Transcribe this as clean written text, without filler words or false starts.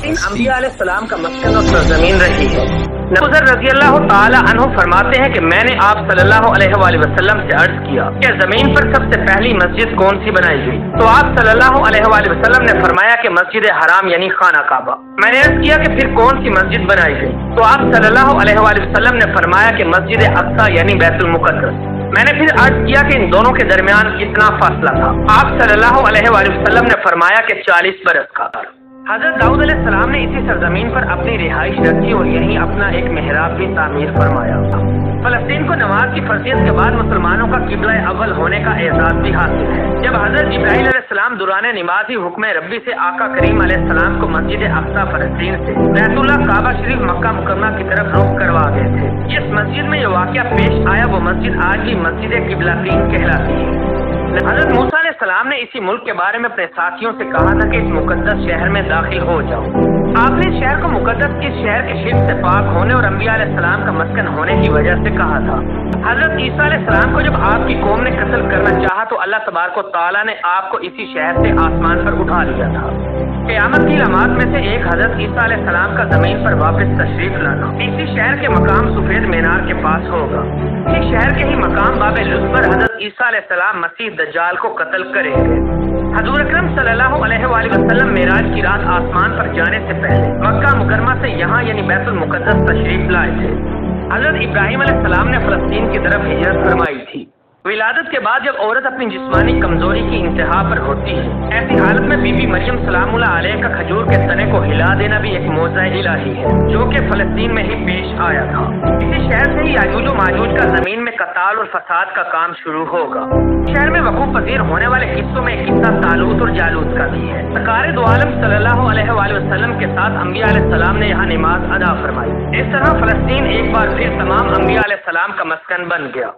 فلسطین انبیاء علیہ السلام کا مسکن اور سرزمین رہی ہے۔ ابوذر رضی اللہ تعالی عنہ فرماتے ہیں کہ میں نے آپ صلی اللہ علیہ وآلہ وسلم سے عرض کیا کہ زمین پر سب سے پہلی مسجد کون سی بنائی گئی؟ تو آپ صلی اللہ علیہ وآلہ وسلم نے فرمایا کہ مسجد حرام یعنی خانہ کعبہ۔ میں نے عرض کیا کہ پھر کون سی مسجد بنائی گئی؟ تو آپ صلی اللہ علیہ وآلہ وسلم نے فرمایا کہ مسجد اقصی یعنی بیت المقدس۔ میں نے پھر عرض کیا کہ ان دونوں کے درمیان کتنا فاصلہ تھا؟ آپ صلی اللہ علیہ وآلہ وسلم نے فرمایا کہ 40 برس کا۔ حضرت داؤد علیہ السلام نے اسی سرزمین پر اپنی رہائش رکھی اور یہیں اپنا ایک محراب بھی تعمیر فرمایا۔ فلسطین کو نماز کی فرضیت کے بعد مسلمانوں کا قبلہ اول ہونے کا اعزاز بھی حاصل ہے۔ جب حضرت جبرائیل علیہ السلام دوران نماز ہی حکم ربی سے آقا کریم علیہ السلام کو مسجد اقصی فلسطین سے بیت اللہ کعبہ شریف مکہ مکرمہ کی طرف رخ کروا گئے تھے، جس مسجد میں یہ واقعہ پیش آیا وہ مسجد آج بھی مسجد قبلتین کہلاتی ہے۔ حضرت موسیٰ علیہ السلام نے اسی ملک کے بارے میں اپنے ساتھیوں سے کہا تھا کہ اس مقدس شہر میں داخل ہو جاؤ۔ آپ نے اس شہر کو مقدس اس شہر کے شرک سے پاک ہونے اور انبیاء علیہ السلام کا مسکن ہونے کی وجہ سے کہا تھا۔ حضرت عیسیٰ علیہ السلام کو جب آپ کی قوم نے قتل کرنا چاہا تو اللہ تبارک و تعالیٰ نے آپ کو اسی شہر سے آسمان پر اٹھا لیا تھا۔ قیامت کی علامات میں سے ایک حضرت عیسیٰ علیہ السلام کا زمین پر واپس تشریف لانا۔ اسی شہر کے مقام سفید مینار کے پاس ہوگا۔ اسی شہر کے ہی مقام باب لوز پر حضرت عیسیٰ علیہ السلام مسیح دجال کو قتل کریں گے۔ حضور اکرم صلی اللہ علیہ وآلہ وسلم معراج کی رات آسمان پر جانے سے پہلے مکہ مکرمہ سے یہاں یعنی بیت المقدس تشریف لائے تھے۔ حضرت ابراہیم علیہ السلام نے فلسطین کی طرف ہجرت فرمائی تھی۔ ولادت کے بعد جب عورت اپنی جسمانی کمزوری کی انتہا پر ہوتی ہے، ایسی حالت میں بی بی مریم سلام اللہ علیہ کا کھجور کے تنے کو ہلا دینا بھی ایک معجزہ الہی ہے جو کہ فلسطین میں ہی پیش آیا تھا۔ اسی شہر سے ہی یاجوج و ماجوج کا زمین میں قتال اور فساد کا کام شروع ہوگا۔ شہر میں وقوع پذیر ہونے والے قصوں میں ایک قصہ طالوت اور جالوت کا بھی ہے۔ سرکار دو عالم صلی اللہ علیہ وآلہ وسلم کے ساتھ انبیاء علیہ السلام نے یہاں نماز ادا فرمائی۔ اس طرح فلسطین ایک بار پھر تمام انبیاء علیہ السلام کا مسکن بن گیا۔